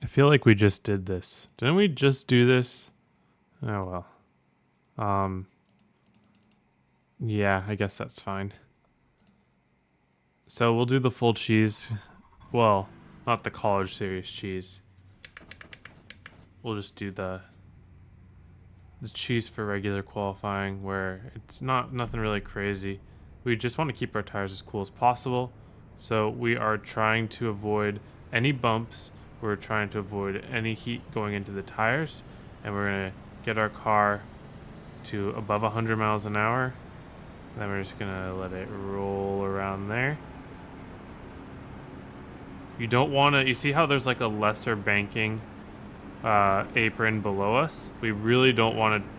feel like we just did this. Didn't we just do this? Oh well. Yeah, I guess that's fine. So we'll do the full cheese. Well, not the college series cheese. We'll just do the cheese for regular qualifying, where it's nothing really crazy. We just want to keep our tires as cool as possible. So we are trying to avoid any bumps. We're trying to avoid any heat going into the tires, and we're gonna get our car to above 100 miles an hour. Then we're just gonna let it roll around there. You don't want to. You see how there's like a lesser banking apron below us? We really don't want to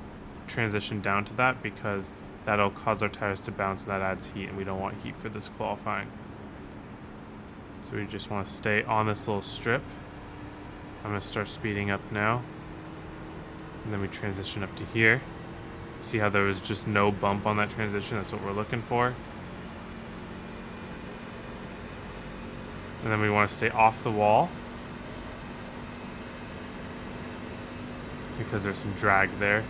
transition down to that because that'll cause our tires to bounce and that adds heat, and we don't want heat for this qualifying. So we just want to stay on this little strip. I'm going to start speeding up now. And then we transition up to here. See how there was just no bump on that transition? That's what we're looking for. And then we want to stay off the wall, because there's some drag there.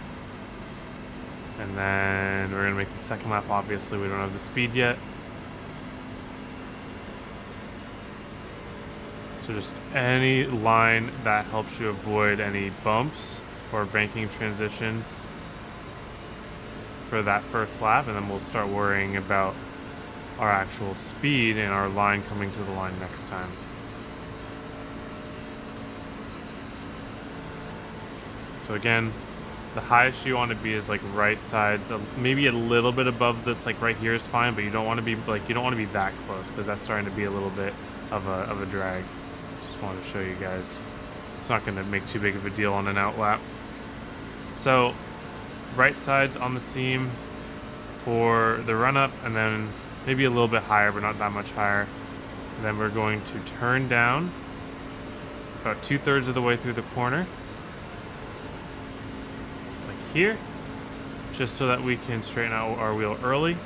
And then we're going to make the second lap. Obviously, we don't have the speed yet. So just any line that helps you avoid any bumps or banking transitions for that first lap, and then we'll start worrying about our actual speed and our line coming to the line next time. So again, the highest you want to be is like right sides, maybe a little bit above this, like right here is fine, but you don't want to be that close because that's starting to be a little bit of a drag. Just wanted to show you guys. It's not going to make too big of a deal on an out lap. So right sides on the seam for the run up, and then maybe a little bit higher, but not that much higher. And then we're going to turn down about 2/3 of the way through the corner, like here, just so that we can straighten out our wheel early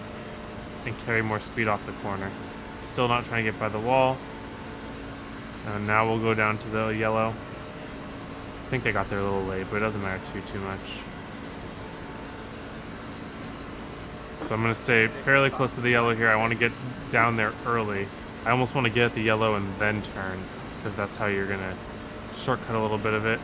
and carry more speed off the corner. Still not trying to get by the wall. And now we'll go down to the yellow. I think I got there a little late, but it doesn't matter too much. So I'm going to stay fairly close to the yellow here. I want to get down there early. I almost want to get at the yellow and then turn, because that's how you're going to shortcut a little bit of it.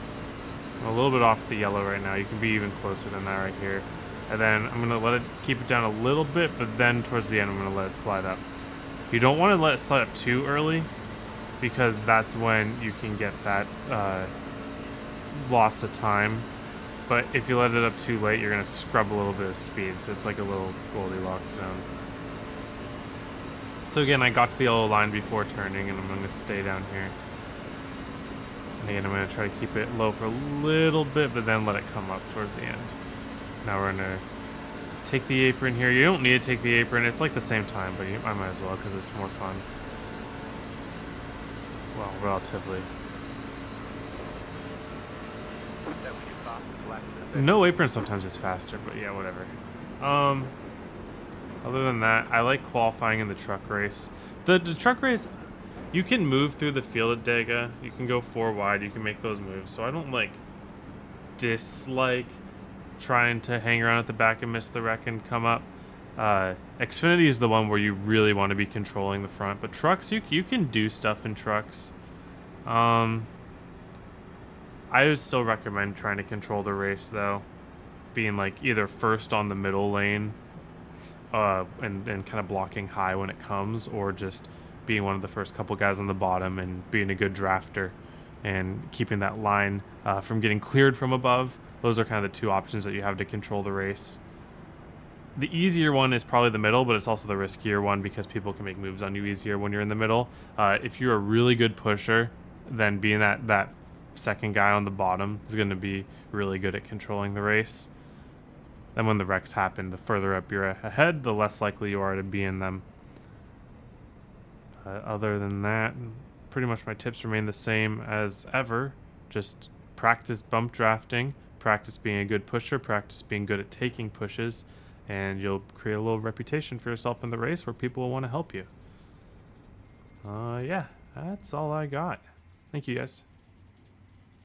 I'm a little bit off the yellow right now. You can be even closer than that right here. And then I'm going to keep it down a little bit, but then towards the end I'm going to let it slide up. You don't want to let it slide up too early, because that's when you can get that loss of time. But if you let it up too late, you're going to scrub a little bit of speed. So it's like a little Goldilocks zone. So again, I got to the yellow line before turning, and I'm going to stay down here. And again, I'm going to try to keep it low for a little bit, but then let it come up towards the end. Now we're going to take the apron here. You don't need to take the apron. It's like the same time, but I might as well because it's more fun. Well, relatively. No apron sometimes is faster, but yeah, whatever. Other than that, I like qualifying in the truck race. The truck race, you can move through the field at Dega. You can go 4 wide. You can make those moves. So I don't dislike trying to hang around at the back and miss the wreck and come up. Xfinity is the one where you really want to be controlling the front, but trucks, you can do stuff in trucks. I would still recommend trying to control the race, though, being like either first on the middle lane and kind of blocking high when it comes, or just being one of the first couple guys on the bottom and being a good drafter and keeping that line from getting cleared from above. Those are kind of the two options that you have to control the race. The easier one is probably the middle, but it's also the riskier one because people can make moves on you easier when you're in the middle. If you're a really good pusher, then being that second guy on the bottom is going to be really good at controlling the race. Then when the wrecks happen, the further up you're ahead, the less likely you are to be in them. Other than that, pretty much my tips remain the same as ever. Just practice bump drafting, practice being a good pusher, practice being good at taking pushes, and you'll create a little reputation for yourself in the race where people will want to help you. Yeah, that's all I got. Thank you, guys.